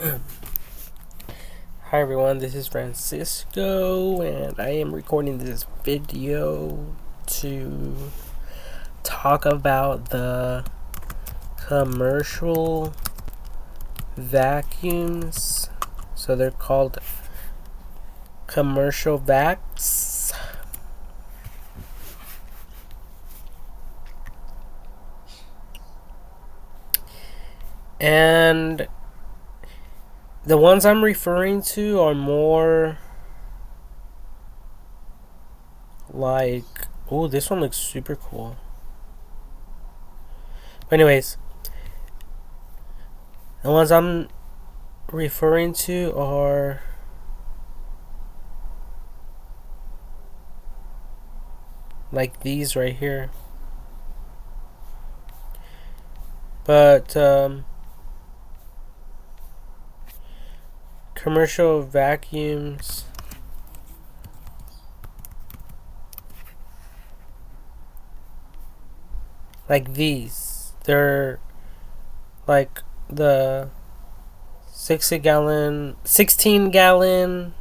Hi everyone, this is Francisco, and I am recording this video to talk about the commercial vacuums. So they're called commercial vacs. And the ones I'm referring to are more like, oh, this one looks super cool. But anyways, the ones I'm referring to are like these right here. But commercial vacuums like these, they're like the 6 gallon, 16 gallon,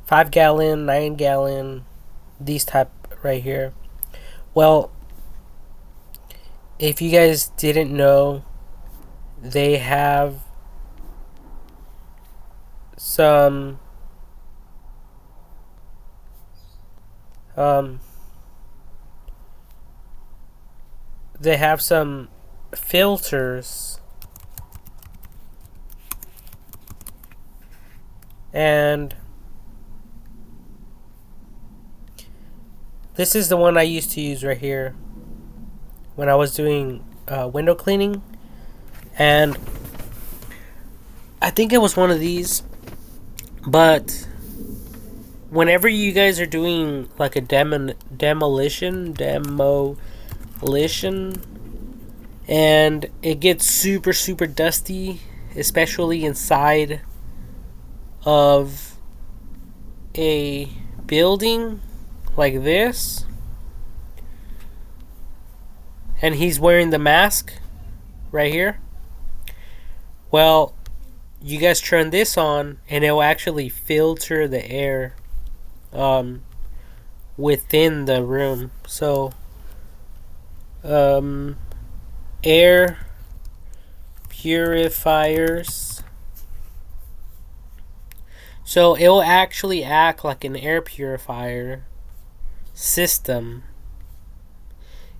5 gallon, 9 gallon, these type right here. Well, if you guys didn't know, they have some they have some filters, and this is the one I used to use right here when I was doing window cleaning, and I think it was one of these. But whenever you guys are doing like a demolition, and it gets super dusty, especially inside of a building like this, and he's wearing the mask right here. Well, you guys turn this on and it will actually filter the air within the room. So air purifiers, so it will actually act like an air purifier system,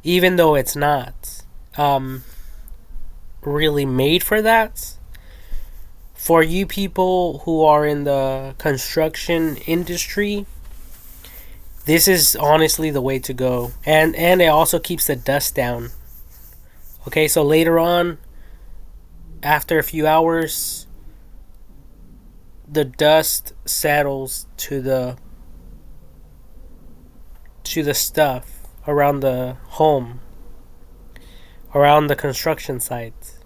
even though it's not really made for that. For you people who are in the construction industry, this is honestly the way to go. And it also keeps the dust down. Okay, so later on, after a few hours, the dust settles to the stuff around the home, around the construction site.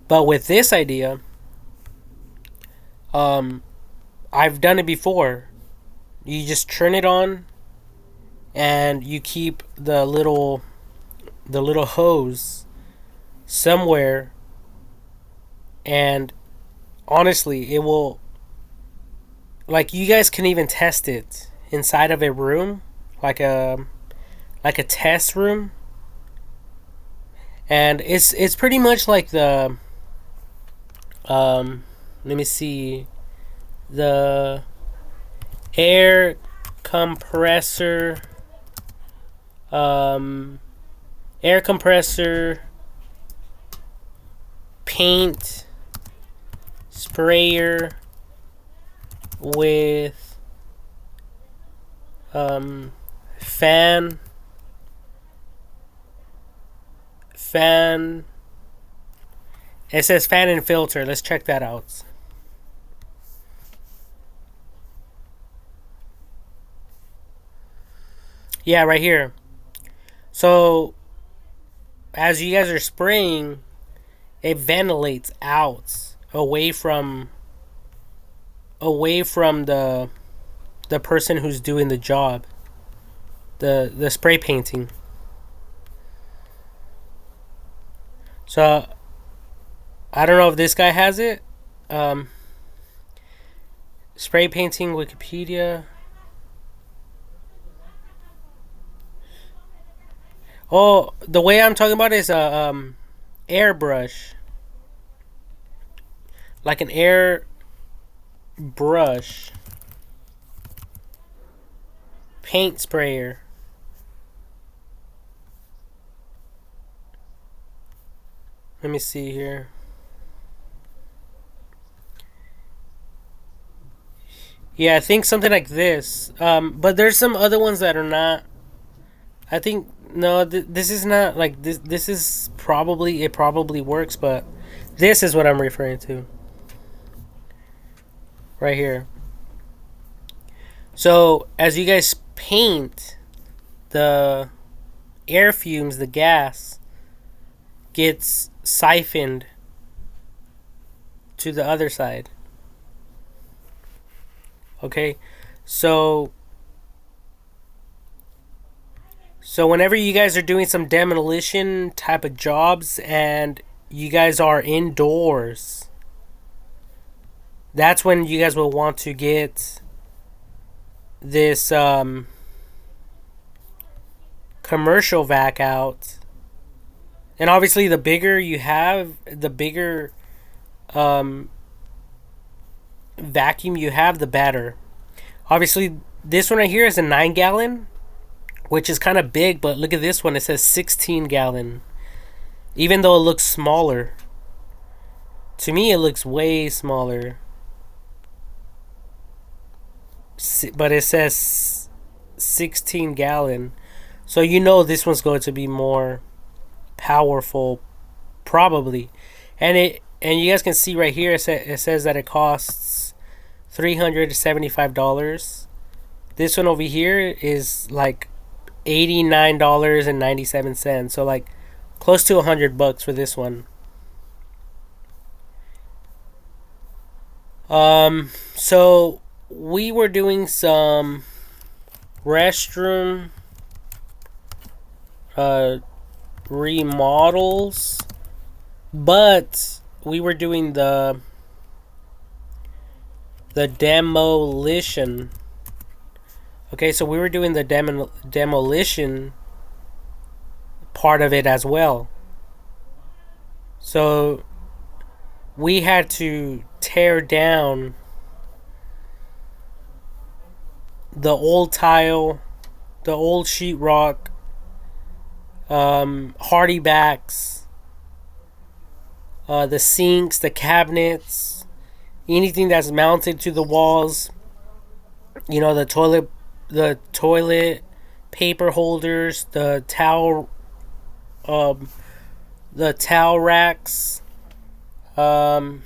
But with this idea, I've done it before. You just turn it on, and you keep the little hose somewhere, and honestly, it will, like, you guys can even test it inside of a room, like a test room, and it's pretty much like the let me see, the air compressor paint sprayer with fan it says fan and filter. Let's check that out. Yeah, right here. So as you guys are spraying, it ventilates out away from the person who's doing the job, the spray painting. So I don't know if this guy has it. Um, spray painting Wikipedia. Oh, the way I'm talking about is a airbrush, like an air brush, paint sprayer. Let me see here. Yeah, I think something like this. But there's some other ones that are not. I think no, this is not like this. This is probably it. Probably works, but this is what I'm referring to right here. So as you guys paint, the air fumes, the gas gets siphoned to the other side. Okay, so whenever you guys are doing some demolition type of jobs and you guys are indoors, that's when you guys will want to get this commercial vac out. And obviously the bigger you have, the bigger vacuum you have, the better. Obviously this one right here is a 9 gallon, which is kind of big, but look at this one, it says 16 gallon, even though it looks smaller. To me it looks way smaller, but it says 16 gallon, so you know this one's going to be more powerful probably. And you guys can see right here, it says that it costs $375. This one over here is like $89.97, so like close to $100 for this one. So we were doing some restroom remodels, but we were doing the demolition. Okay, so we were doing the demolition part of it as well. So we had to tear down the old tile, the old sheetrock, hardy backs, the sinks, the cabinets, anything that's mounted to the walls. You know, the toilet paper holders, the towel racks, and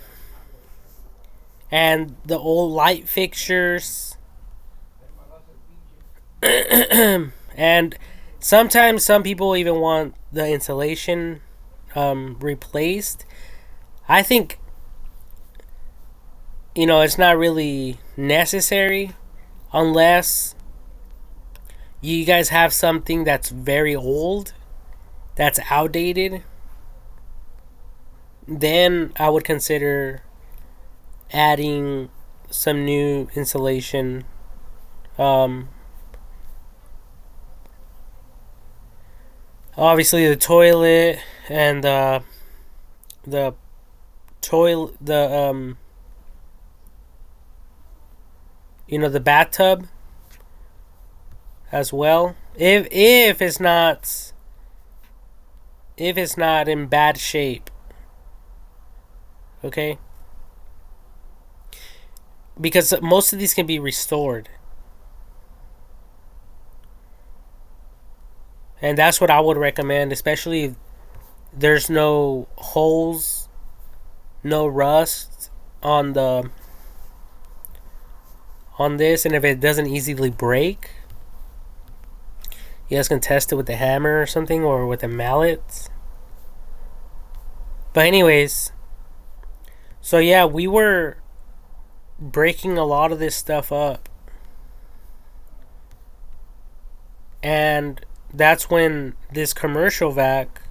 the old light fixtures. And sometimes some people even want the insulation replaced. I think, you know, it's not really necessary unless you guys have something that's very old, that's outdated. Then I would consider adding some new insulation. Obviously the toilet and the toilet, you know, the bathtub as well. If it's not in bad shape, okay? Because most of these can be restored. And that's what I would recommend, especially if there's no holes, no rust on this, and if it doesn't easily break. You guys can test it with a hammer or something, or with a mallet. But anyways, so yeah, we were breaking a lot of this stuff up. And that's when this commercial vac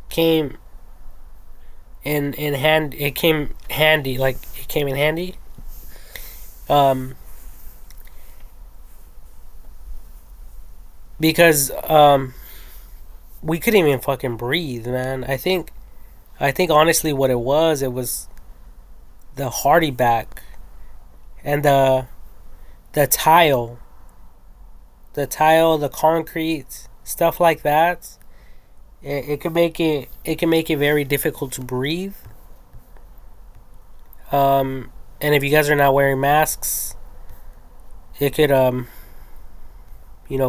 came it came handy, like it came in handy. Um, because we couldn't even fucking breathe, man. I think honestly what it was the hardy back and the tile, the concrete, stuff like that. It can make it very difficult to breathe. And if you guys are not wearing masks, it could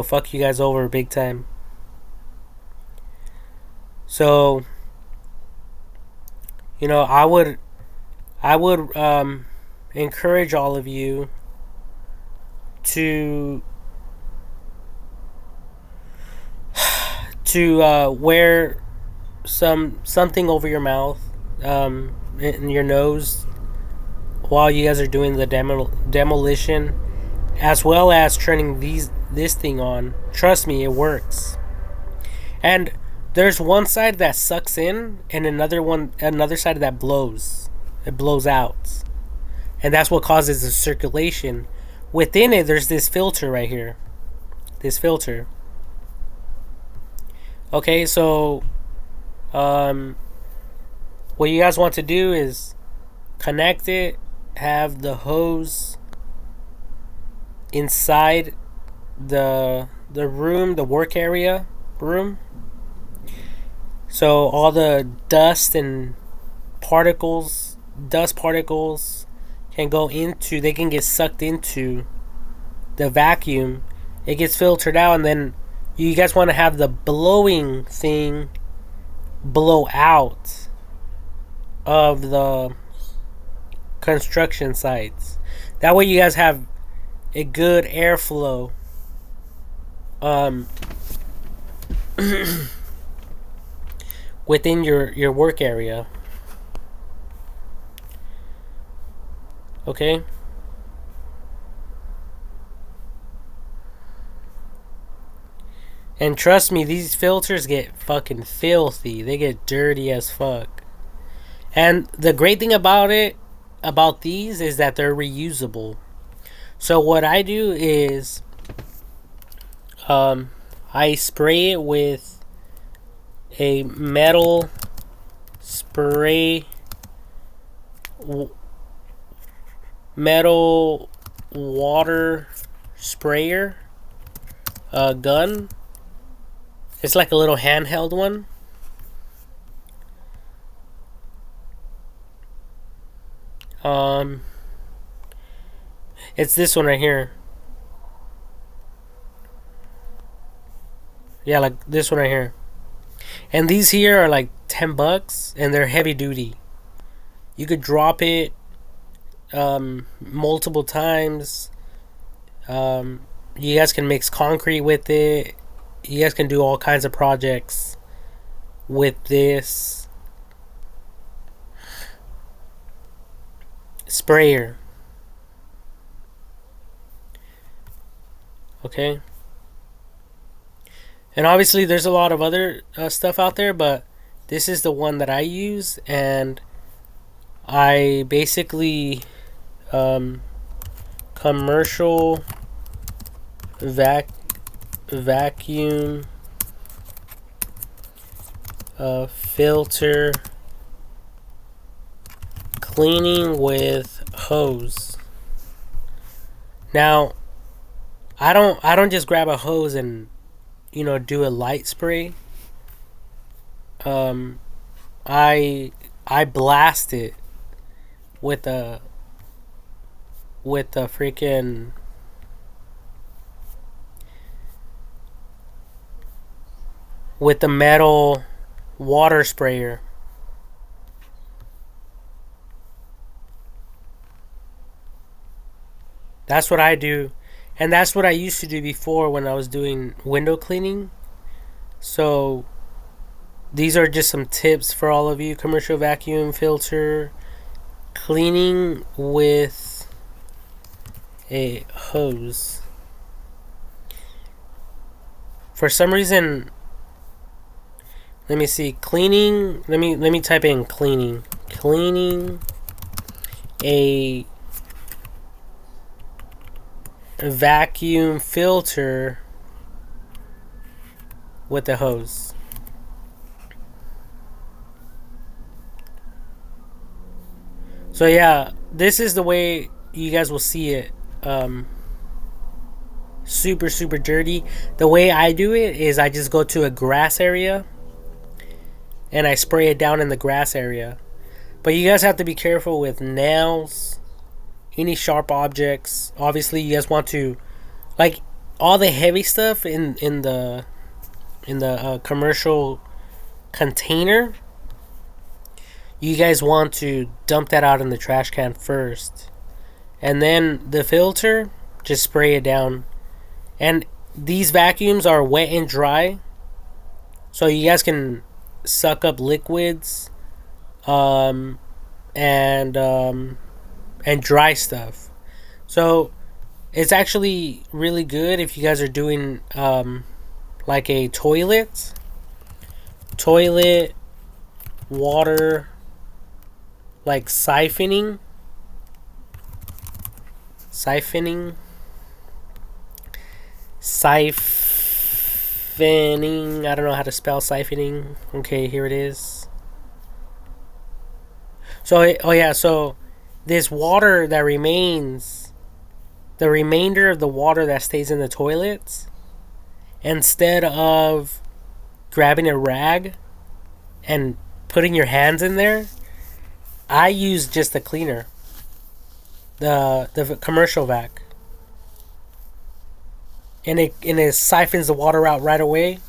fuck you guys over big time. So, I would encourage all of you to wear something over your mouth, in your nose, while you guys are doing the demolition, as well as turning this thing on. Trust me, it works. And there's one side that sucks in, and another side that blows. It blows out, and that's what causes the circulation. Within it, there's this filter right here. This filter. Okay, so what you guys want to do is connect it, have the hose inside the room, the work area room. So all the dust particles can go into, they can get sucked into the vacuum. It gets filtered out, and then you guys want to have the blowing thing blow out of the construction sites. That way you guys have a good airflow within your work area. Okay? And trust me, these filters get fucking filthy. They get dirty as fuck. And the great thing about these is that they're reusable. So what I do is I spray it with a metal metal water sprayer gun. It's like a little handheld one. It's this one right here. Yeah, like this one right here. And these here are like $10, and they're heavy duty. You could drop it multiple times. You guys can mix concrete with it. You guys can do all kinds of projects with this sprayer. Okay? And obviously there's a lot of other stuff out there, but this is the one that I use, and I basically commercial vacuum filter cleaning with hose. Now, I don't just grab a hose and do a light spray. I blast it with a freaking with the metal water sprayer. That's what I do. And that's what I used to do before when I was doing window cleaning. So these are just some tips for all of you. Commercial vacuum filter cleaning with a hose. For some reason, Let me see. Cleaning. Let me type in cleaning. Cleaning a vacuum filter with a hose. So yeah, this is the way you guys will see it. Super super dirty. The way I do it is I just go to a grass area and I spray it down in the grass area. But you guys have to be careful with nails, any sharp objects. Obviously, you guys want to like all the heavy stuff in the commercial container. You guys want to dump that out in the trash can first, and then the filter, just spray it down. And these vacuums are wet and dry, so you guys can suck up liquids, um, and dry stuff. So it's actually really good if you guys are doing like a toilet water, like siphoning siphoning. I don't know how to spell siphoning. Okay, here it is. So, oh yeah, so this water that remains, the remainder of the water that stays in the toilets, instead of grabbing a rag and putting your hands in there, I use just the cleaner, the commercial vac, and it siphons the water out right away,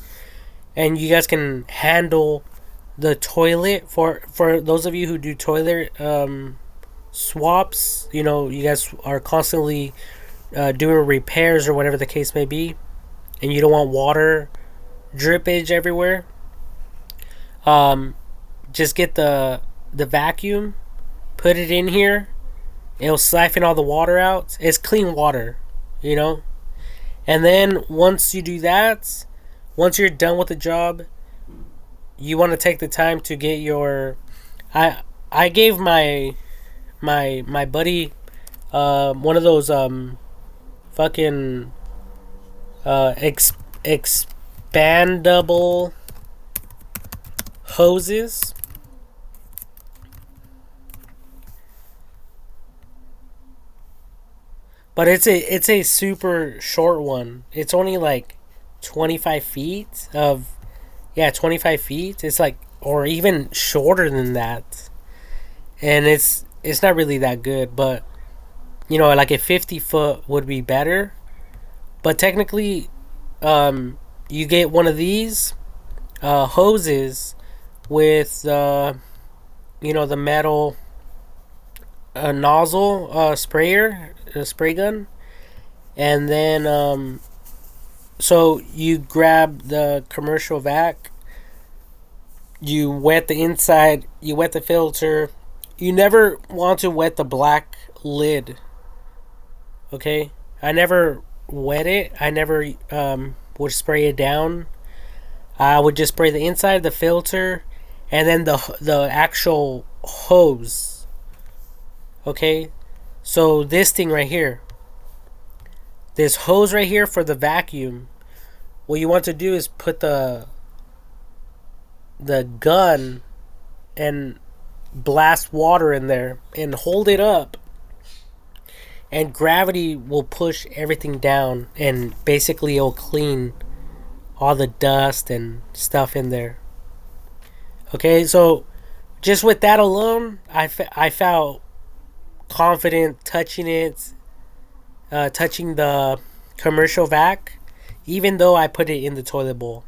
and you guys can handle the toilet for those of you who do toilet swaps. You know, you guys are constantly doing repairs or whatever the case may be, and you don't want water drippage everywhere. Just get the vacuum, put it in here. It'll siphon all the water out. It's clean water, you know. And then once you do that, once you're done with the job, you want to take the time to get your. I gave my buddy one of those fucking expandable hoses. But it's a super short one. It's only like 25 feet of, yeah, 25 feet. It's like, or even shorter than that. And it's not really that good, but you know, like a 50-foot would be better. But technically, you get one of these hoses with you know, the metal nozzle sprayer, spray gun, and then so you grab the commercial vac, you wet the inside, you wet the filter. You never want to wet the black lid. Okay, I never wet it. I never would spray it down. I would just spray the inside, the filter, and then the actual hose. Okay, so this thing right here, this hose right here for the vacuum, what you want to do is put the gun and blast water in there and hold it up, and gravity will push everything down, and basically it'll clean all the dust and stuff in there. Okay, so just with that alone, I felt confident touching it, touching the commercial vac, even though I put it in the toilet bowl.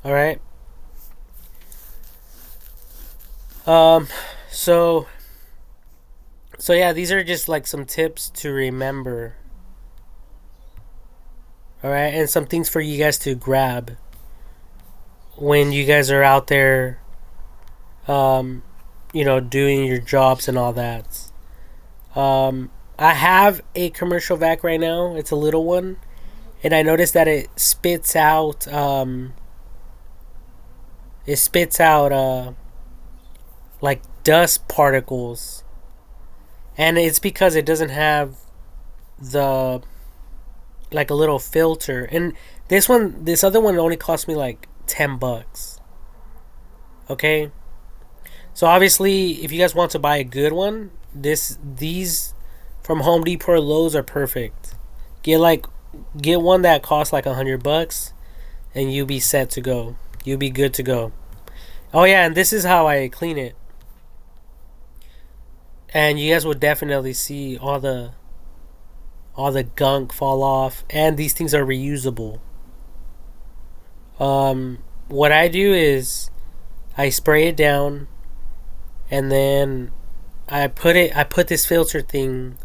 All right. So yeah, these are just like some tips to remember. All right, and some things for you guys to grab when you guys are out there, you know, doing your jobs and all that. I have a commercial vac right now. It's a little one, and I noticed that it spits out like dust particles, and it's because it doesn't have the like a little filter. And this other one only cost me like $10. Okay, so obviously, if you guys want to buy a good one, these from Home Depot or Lowe's are perfect. Get one that costs like $100, and you'll be set to go. You'll be good to go. Oh yeah, and this is how I clean it. And you guys will definitely see all the gunk fall off, and these things are reusable. What I do is I spray it down, and then I put this filter thing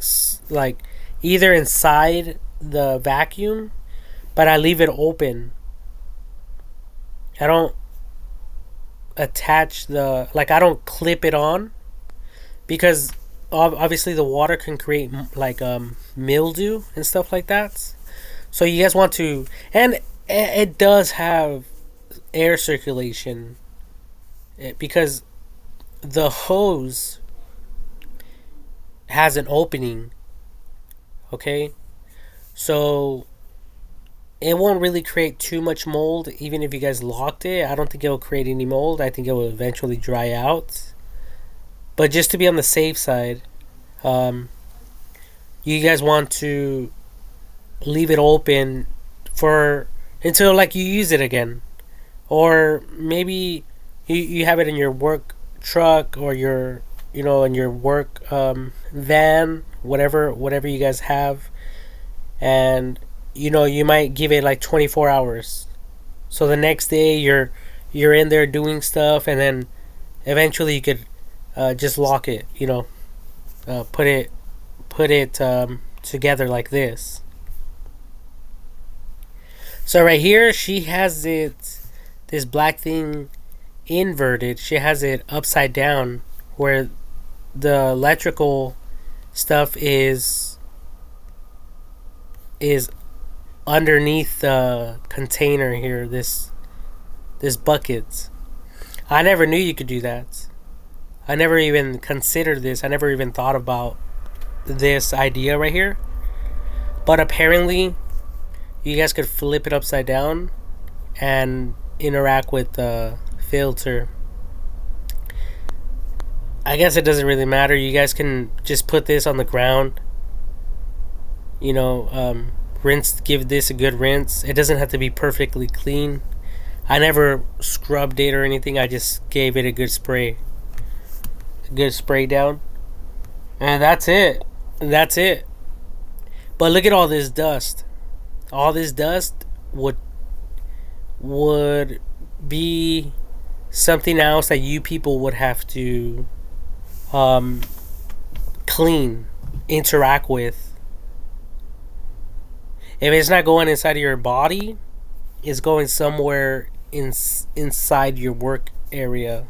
like either inside the vacuum, but I leave it open. I don't attach I don't clip it on, because obviously the water can create like mildew and stuff like that. So you guys want to, and it does have air circulation, because the hose has an opening. Okay, so it won't really create too much mold. Even if you guys locked it, I don't think it will create any mold. I think it will eventually dry out. But just to be on the safe side, you guys want to leave it open for until like you use it again, or maybe you have it in your work truck, or your in your work van, whatever you guys have, and you might give it like 24 hours, so the next day you're in there doing stuff, and then eventually you could just lock it, put it together like this. So right here she has this black thing inverted. She has it upside down, where the electrical stuff is underneath the container here, this bucket. I never knew you could do that. I never even considered this. I never even thought about this idea right here. But apparently you guys could flip it upside down and interact with the filter. I guess it doesn't really matter. You guys can just put this on the ground. Rinse. Give this a good rinse. It doesn't have to be perfectly clean. I never scrubbed it or anything. I just gave it a good spray. A good spray down. And that's it. But look at all this dust. All this dust would be something else that you people would have to clean, interact with. If it's not going inside of your body, it's going somewhere inside your work area.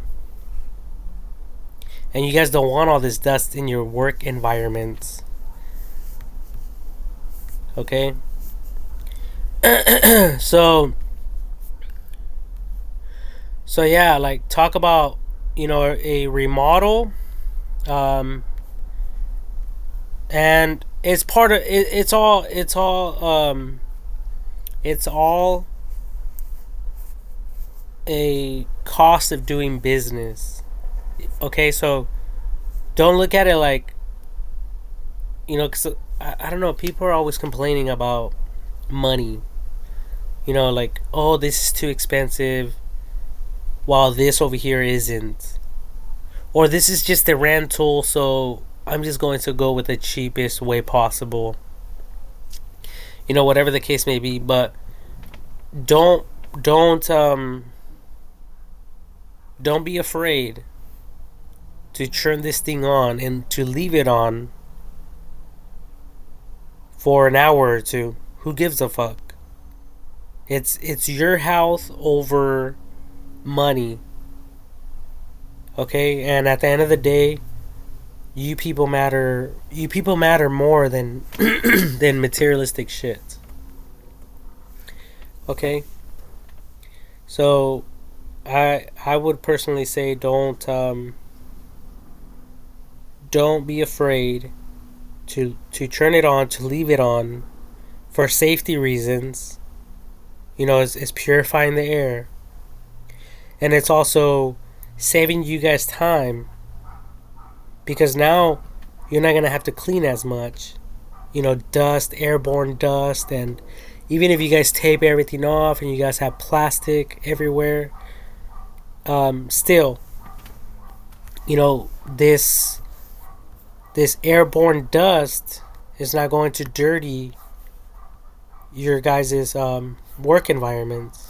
And you guys don't want all this dust in your work environment. Okay? So yeah, like, talk about, a remodel. And it's part of it, it's all a cost of doing business. Okay, so don't look at it like, because I don't know, people are always complaining about money. Like, oh, this is too expensive, while this over here isn't. Or this is just a rental, so I'm just going to go with the cheapest way possible. Whatever the case may be, but don't be afraid to turn this thing on and to leave it on for an hour or two. Who gives a fuck? It's your health over money. Okay? And at the end of the day, you people matter more than than materialistic shit. Okay, so I would personally say don't be afraid to turn it on, to leave it on for safety reasons. It's purifying the air, and it's also saving you guys time because now you're not gonna have to clean as much. Dust, airborne dust, and even if you guys tape everything off and you guys have plastic everywhere, still, this airborne dust is not going to dirty your guys' work environments.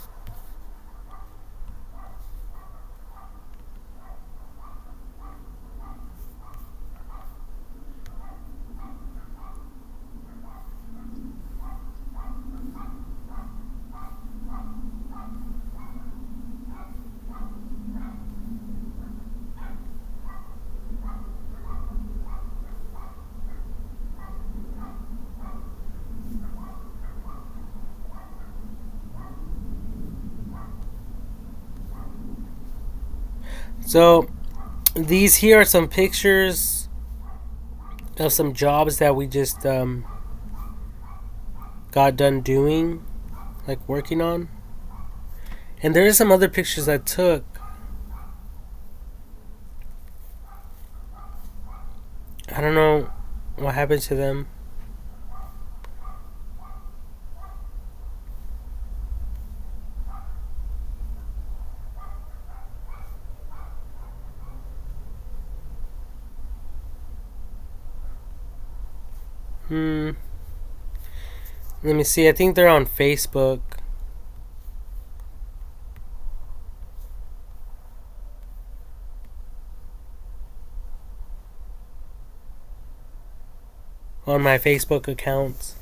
So these here are some pictures of some jobs that we just got done doing, like working on. And there are some other pictures I took. I don't know what happened to them. Hmm. Let me see. I think they're on Facebook. On my Facebook accounts.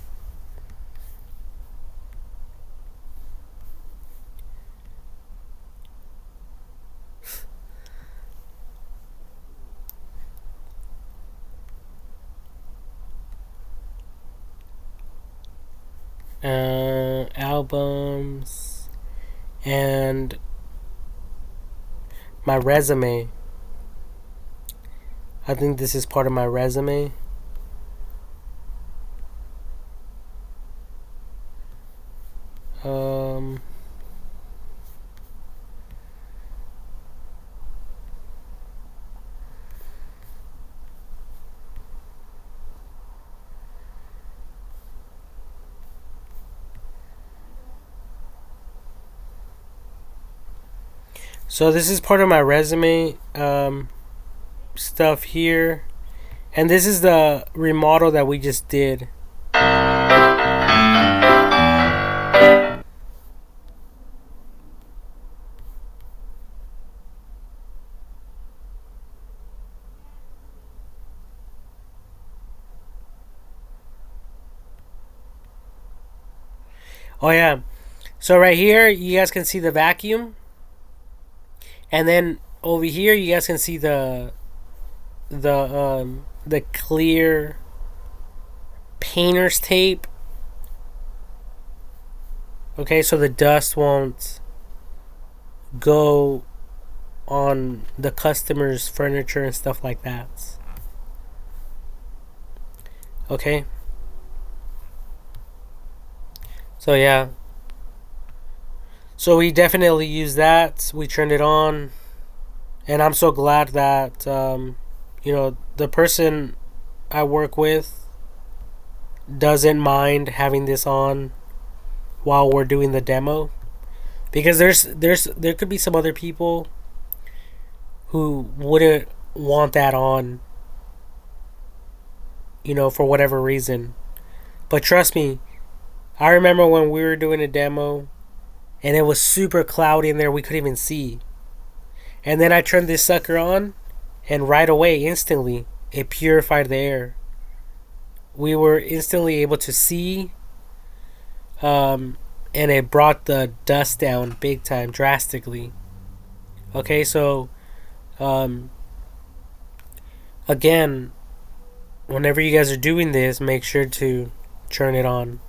Albums and my resume. I think this is part of my resume. Um, so this is part of my resume stuff here, and this is the remodel that we just did. Oh yeah, so right here you guys can see the vacuum, and then over here you guys can see the clear painter's tape. Okay, so the dust won't go on the customer's furniture and stuff like that. Okay, so yeah, so we definitely use that. We turned it on, and I'm so glad that the person I work with doesn't mind having this on while we're doing the demo, because there could be some other people who wouldn't want that on, for whatever reason. But trust me, I remember when we were doing a demo and it was super cloudy in there, we couldn't even see. And then I turned this sucker on, and right away, instantly, it purified the air. We were instantly able to see, and it brought the dust down big time, drastically. Okay, so um, again, whenever you guys are doing this, make sure to turn it on.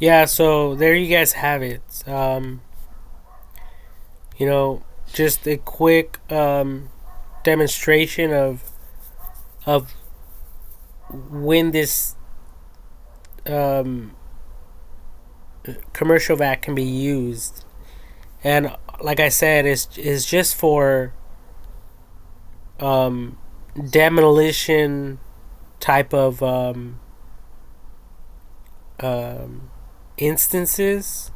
Yeah, so there you guys have it. You know, just a quick demonstration of when this um, commercial vac can be used. And like I said, it's just for um, demolition type of um, instances.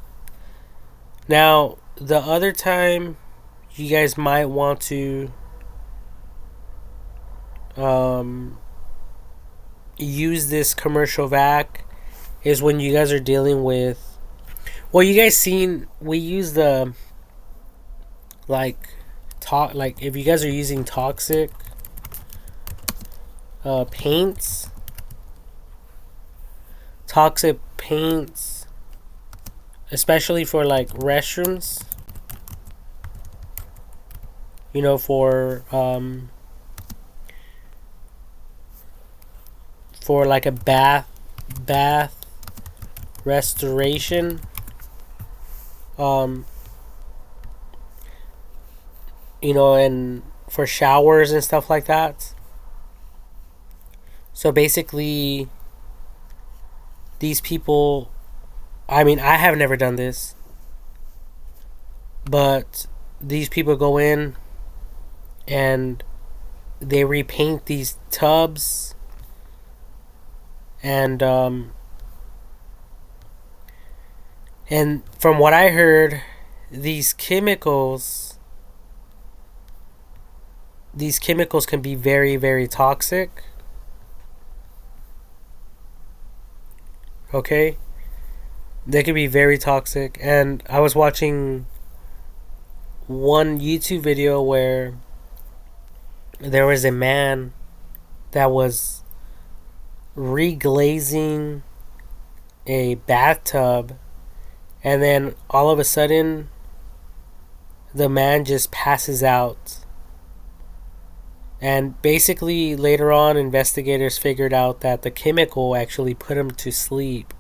Now, the other time you guys might want to um, use this commercial vac is when you guys are dealing with. Well, you guys seen we use the like like if you guys are using toxic paints, toxic paints, especially for like restrooms. You know, for like a bath restoration. Um, you know, and for showers and stuff like that. So basically, these people, I mean, I have never done this, but these people go in and they repaint these tubs, and and from what I heard, these chemicals these chemicals can be very, very toxic. Okay, they can be very toxic. And I was watching one YouTube video where there was a man that was reglazing a bathtub, and then all of a sudden the man just passes out. And basically later on investigators figured out that the chemical actually put him to sleep,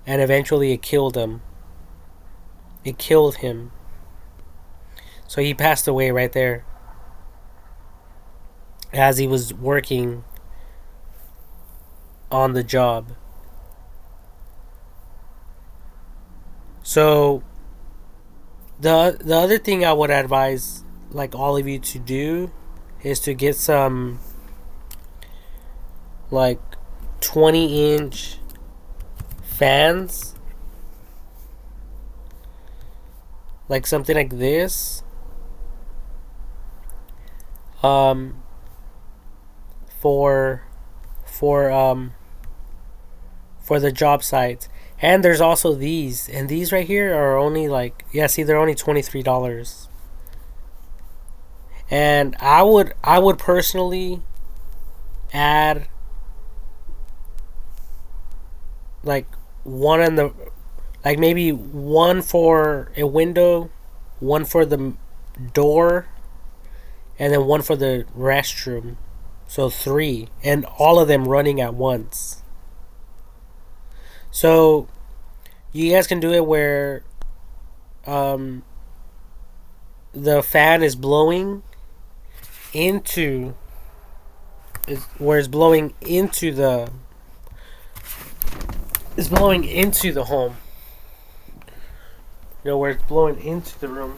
and eventually it killed him. It killed him. So he passed away right there as he was working on the job. So the other thing I would advise like all of you to do is to get some like 20-inch fans, like something like this, um for for the job sites. And there's also these, and these right here are only like, yeah, see, they're only $23. And I would personally add like one in the, like maybe one for a window, one for the door, and then one for the restroom. So three, and all of them running at once. So you guys can do it where um, the fan is blowing into, where it's blowing into the, it's blowing into the home. You know, where it's blowing into the room,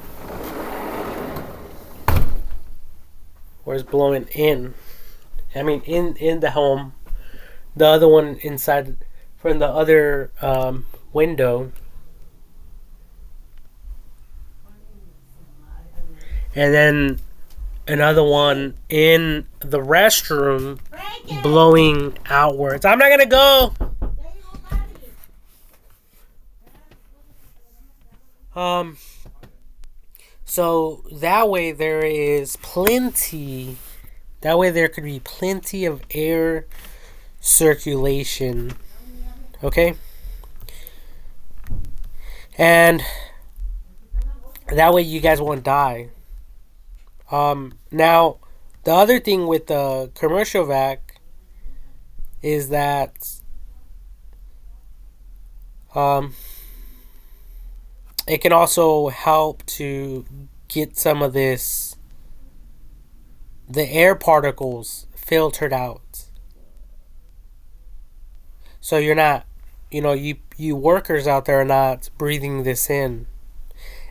where it's blowing in. I mean, in the home. The other one inside from the other window, and then another one in the restroom blowing outwards. I'm not gonna go. Um. So that way there is plenty. That way there could be plenty of air circulation. Okay. And that way you guys won't die. Now, the other thing with the commercial vac is that um, it can also help to get some of this, the air particles filtered out. So you're not, you workers out there are not breathing this in.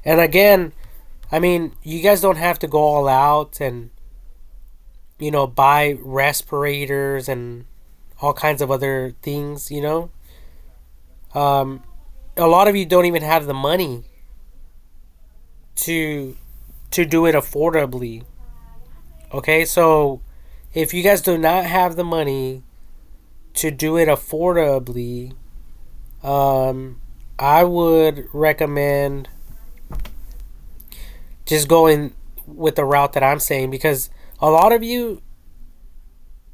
And again, I mean, you guys don't have to go all out and, buy respirators and all kinds of other things. A lot of you don't even have the money to do it affordably. Okay, so if you guys do not have the money to do it affordably, I would recommend just going with the route that I'm saying, because a lot of you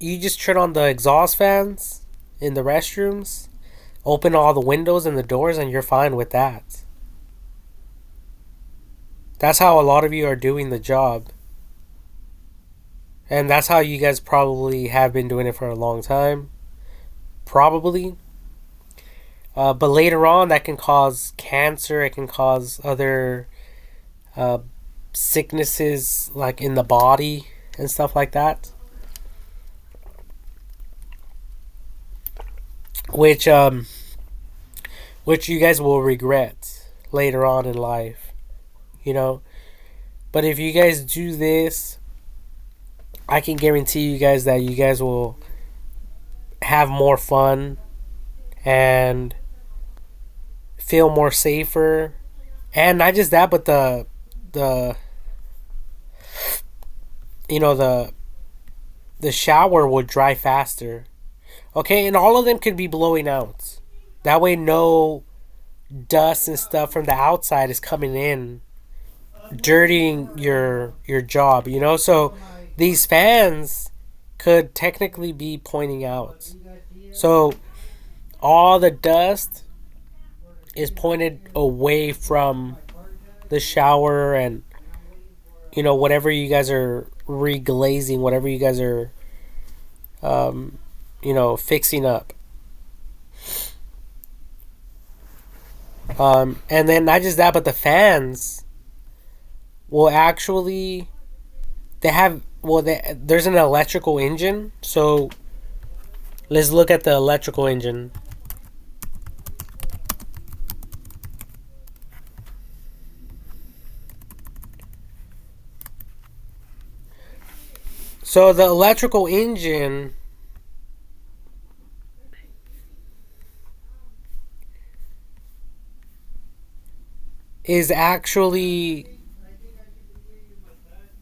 just turn on the exhaust fans in the restrooms, open all the windows and the doors, and you're fine with that. That's how a lot of you are doing the job. And that's how you guys probably have been doing it for a long time. Probably. But later on, that can cause cancer. It can cause other uh, sicknesses, like in the body and stuff like that. Which which you guys will regret later on in life. You know. But if you guys do this, I can guarantee you guys that you guys will have more fun and feel more safer. And not just that, but the you know the shower will dry faster. Okay, and all of them could be blowing out. That way no dust and stuff from the outside is coming in, dirtying your job, So these fans could technically be pointing out. So all the dust is pointed away from the shower, and whatever you guys are reglazing, whatever you guys are fixing up. And then not just that, but the fans will actually, there's an electrical engine. So let's look at the electrical engine. So the electrical engine is actually,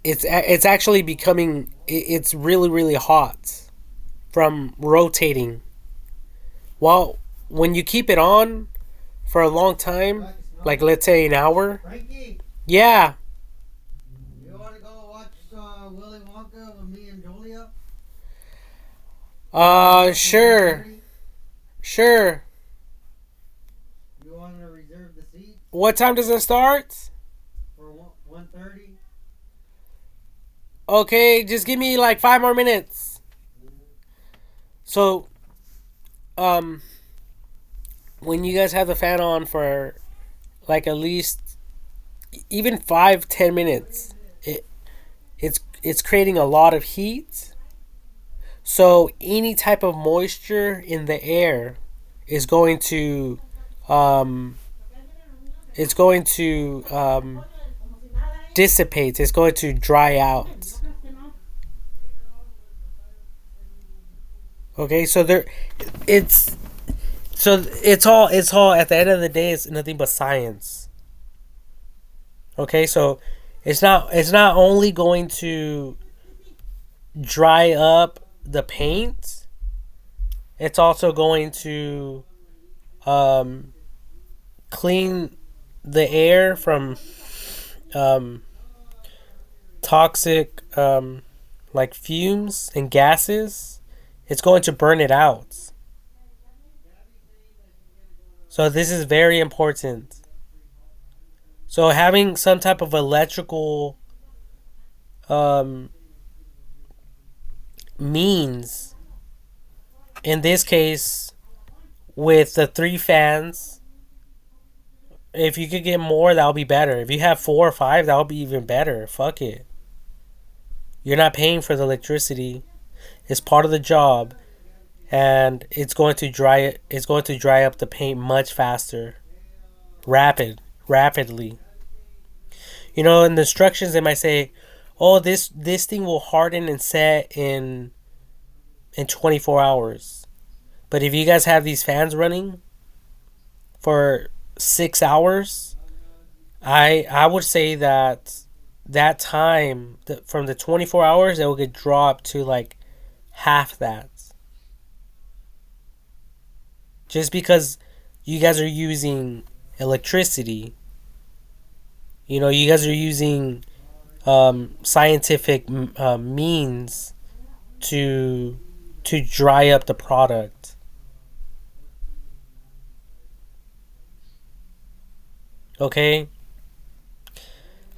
it's actually becoming, it's really really hot from rotating. Well, when you keep it on for a long time, like let's say an hour. Frankie, Yeah. you want to go watch Willy Wonka with me and Julia? Sure. Sure. What time does it start? for 1:30. Okay, just give me like 5 more minutes. So, um, when you guys have the fan on for like at least even 5-10 minutes, it's creating a lot of heat. So any type of moisture in the air is going to um, it's going to dissipate. It's going to dry out. Okay, so there, it's it's all at the end of the day, it's nothing but science. Okay, so it's not only going to dry up the paint, it's also going to um, clean the air from um, toxic like fumes and gases. It's going to burn it out. So this is very important. So having some type of electrical um, means, in this case, with the three fans, if you could get more, that would be better. If you have 4 or 5, that would be even better. Fuck it. You're not paying for the electricity. It's part of the job, and It's going to dry up the paint much faster, rapidly. In the instructions, they might say, "Oh, this thing will harden and set in 24 hours." But if you guys have these fans running for 6 hours, I would say that time from the 24 hours, it will get dropped to like half that, just because you guys are using electricity. You guys are using scientific means to dry up the product. Okay.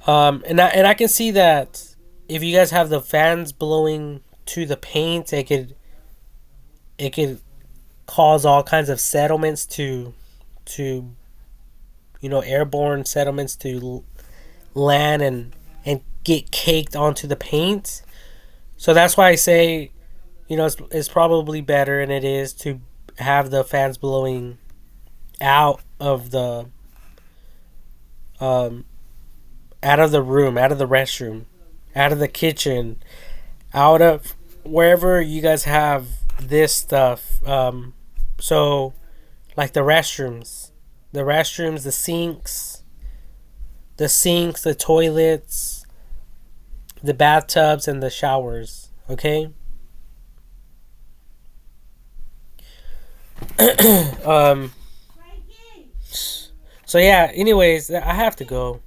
And I can see that if you guys have the fans blowing to the paint, it could cause all kinds of settlements to airborne settlements to land and get caked onto the paint. So that's why I say, it's probably better, and it is, to have the fans blowing out of the um out of the room, out of the restroom, out of the kitchen, out of wherever you guys have this stuff. So like the restrooms, the toilets, the bathtubs, and the showers. Okay. um. So yeah. Anyways, I have to go.